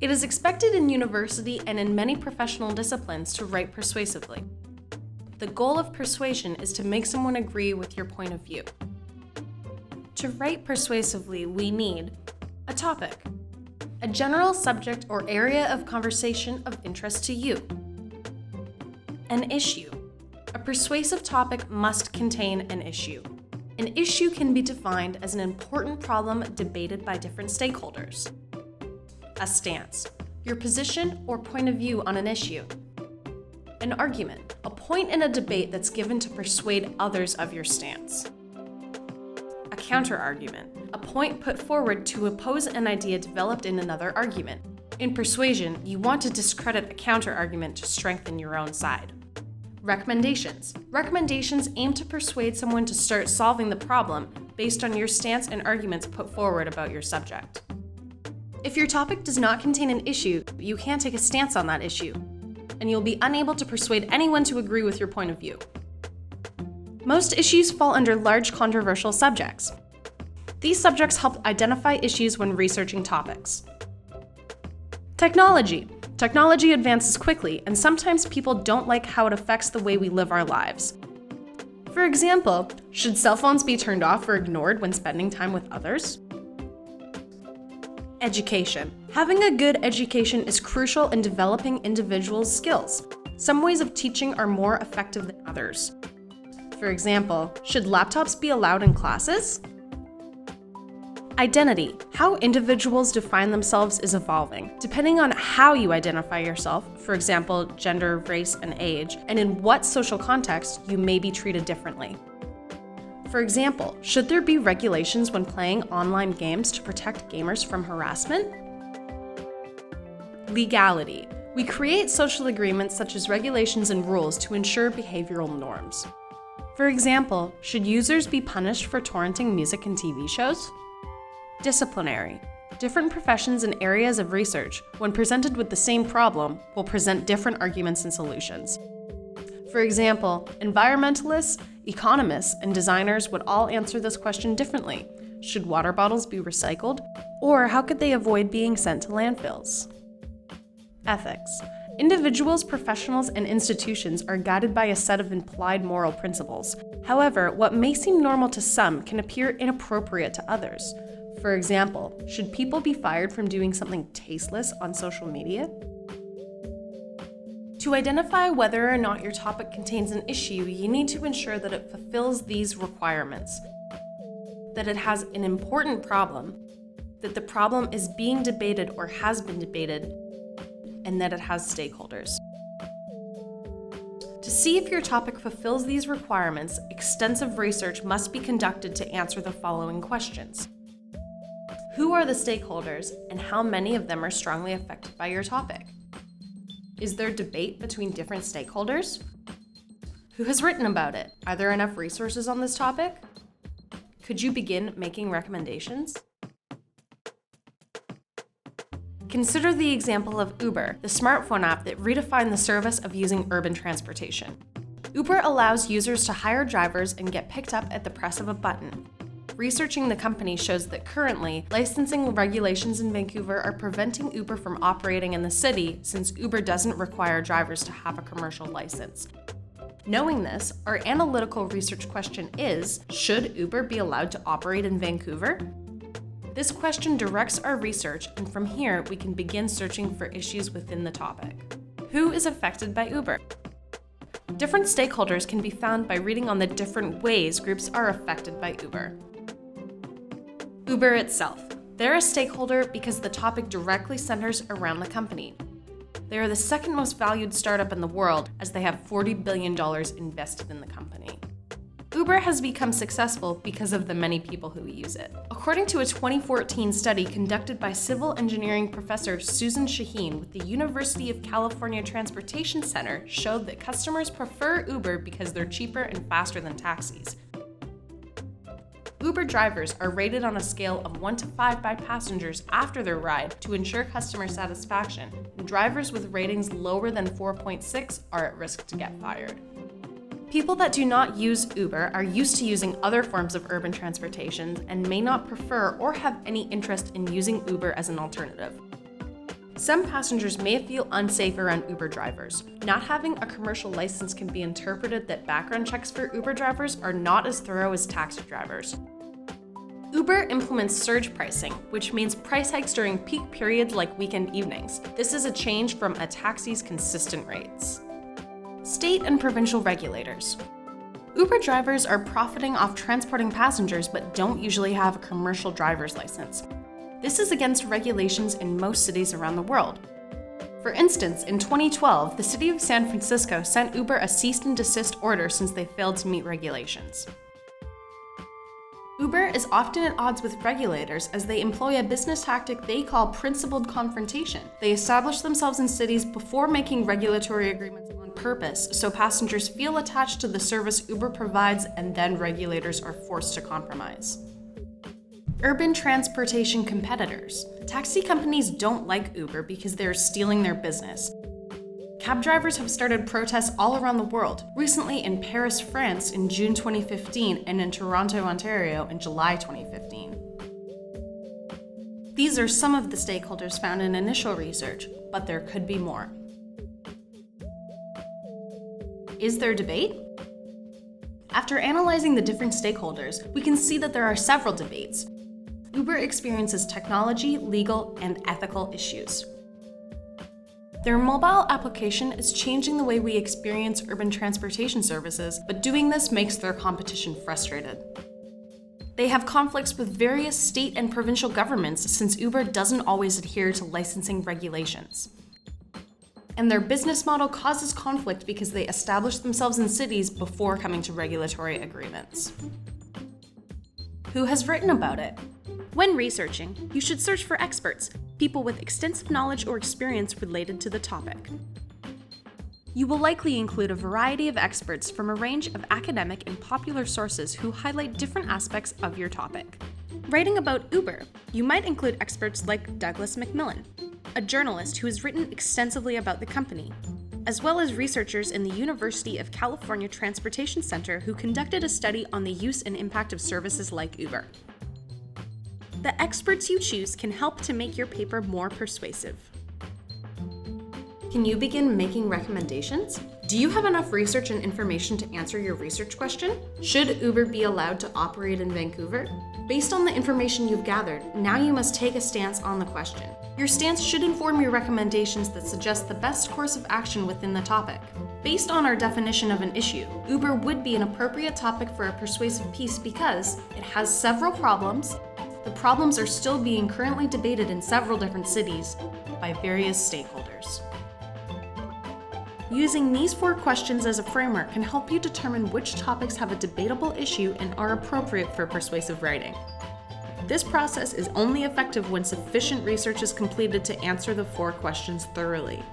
It is expected in university and in many professional disciplines to write persuasively. The goal of persuasion is to make someone agree with your point of view. To write persuasively, we need a topic, a general subject or area of conversation of interest to you, an issue. A persuasive topic must contain an issue. An issue can be defined as an important problem debated by different stakeholders. A stance, your position or point of view on an issue. An argument, a point in a debate that's given to persuade others of your stance. A counter-argument, a point put forward to oppose an idea developed in another argument. In persuasion, you want to discredit a counter-argument to strengthen your own side. Recommendations. Recommendations aim to persuade someone to start solving the problem based on your stance and arguments put forward about your subject. If your topic does not contain an issue, you can't take a stance on that issue, and you'll be unable to persuade anyone to agree with your point of view. Most issues fall under large controversial subjects. These subjects help identify issues when researching topics. Technology. Technology advances quickly, and sometimes people don't like how it affects the way we live our lives. For example, should cell phones be turned off or ignored when spending time with others? Education. Having a good education is crucial in developing individuals' skills. Some ways of teaching are more effective than others. For example, should laptops be allowed in classes? Identity. How individuals define themselves is evolving. Depending on how you identify yourself, for example, gender, race, and age, and in what social context, you may be treated differently. For example, should there be regulations when playing online games to protect gamers from harassment? Legality. We create social agreements such as regulations and rules to ensure behavioral norms. For example, should users be punished for torrenting music and TV shows? Disciplinary. Different professions and areas of research, when presented with the same problem, will present different arguments and solutions. For example, environmentalists, economists, and designers would all answer this question differently. Should water bottles be recycled? Or how could they avoid being sent to landfills? Ethics. Individuals, professionals, and institutions are guided by a set of implied moral principles. However, what may seem normal to some can appear inappropriate to others. For example, should people be fired from doing something tasteless on social media? To identify whether or not your topic contains an issue, you need to ensure that it fulfills these requirements. That it has an important problem, that the problem is being debated or has been debated, and that it has stakeholders. To see if your topic fulfills these requirements, extensive research must be conducted to answer the following questions. Who are the stakeholders, and how many of them are strongly affected by your topic? Is there debate between different stakeholders? Who has written about it? Are there enough resources on this topic? Could you begin making recommendations? Consider the example of Uber, the smartphone app that redefined the service of using urban transportation. Uber allows users to hire drivers and get picked up at the press of a button. Researching the company shows that currently, licensing regulations in Vancouver are preventing Uber from operating in the city since Uber doesn't require drivers to have a commercial license. Knowing this, our analytical research question is, should Uber be allowed to operate in Vancouver? This question directs our research, and from here we can begin searching for issues within the topic. Who is affected by Uber? Different stakeholders can be found by reading on the different ways groups are affected by Uber. Uber itself. They're a stakeholder because the topic directly centers around the company. They are the second most valued startup in the world as they have $40 billion invested in the company. Uber has become successful because of the many people who use it. According to a 2014 study conducted by civil engineering professor Susan Shaheen with the University of California Transportation Center, showed that customers prefer Uber because they're cheaper and faster than taxis. Uber drivers are rated on a scale of 1 to 5 by passengers after their ride to ensure customer satisfaction, and drivers with ratings lower than 4.6 are at risk to get fired. People that do not use Uber are used to using other forms of urban transportation and may not prefer or have any interest in using Uber as an alternative. Some passengers may feel unsafe around Uber drivers. Not having a commercial license can be interpreted that background checks for Uber drivers are not as thorough as taxi drivers. Uber implements surge pricing, which means price hikes during peak periods like weekend evenings. This is a change from a taxi's consistent rates. State and provincial regulators. Uber drivers are profiting off transporting passengers but don't usually have a commercial driver's license. This is against regulations in most cities around the world. For instance, in 2012, the city of San Francisco sent Uber a cease and desist order since they failed to meet regulations. Uber is often at odds with regulators as they employ a business tactic they call principled confrontation. They establish themselves in cities before making regulatory agreements on purpose, so passengers feel attached to the service Uber provides and then regulators are forced to compromise. Urban transportation competitors. Taxi companies don't like Uber because they're stealing their business. Cab drivers have started protests all around the world, recently in Paris, France in June 2015 and in Toronto, Ontario in July 2015. These are some of the stakeholders found in initial research, but there could be more. Is there debate? After analyzing the different stakeholders, we can see that there are several debates. Uber experiences technology, legal, and ethical issues. Their mobile application is changing the way we experience urban transportation services, but doing this makes their competition frustrated. They have conflicts with various state and provincial governments since Uber doesn't always adhere to licensing regulations. And their business model causes conflict because they establish themselves in cities before coming to regulatory agreements. Who has written about it? When researching, you should search for experts, people with extensive knowledge or experience related to the topic. You will likely include a variety of experts from a range of academic and popular sources who highlight different aspects of your topic. Writing about Uber, you might include experts like Douglas Macmillan, a journalist who has written extensively about the company, as well as researchers in the University of California Transportation Center who conducted a study on the use and impact of services like Uber. The experts you choose can help to make your paper more persuasive. Can you begin making recommendations? Do you have enough research and information to answer your research question? Should Uber be allowed to operate in Vancouver? Based on the information you've gathered, now you must take a stance on the question. Your stance should inform your recommendations that suggest the best course of action within the topic. Based on our definition of an issue, Uber would be an appropriate topic for a persuasive piece because it has several problems. The problems are still being currently debated in several different cities by various stakeholders. Using these 4 questions as a framework can help you determine which topics have a debatable issue and are appropriate for persuasive writing. This process is only effective when sufficient research is completed to answer the 4 questions thoroughly.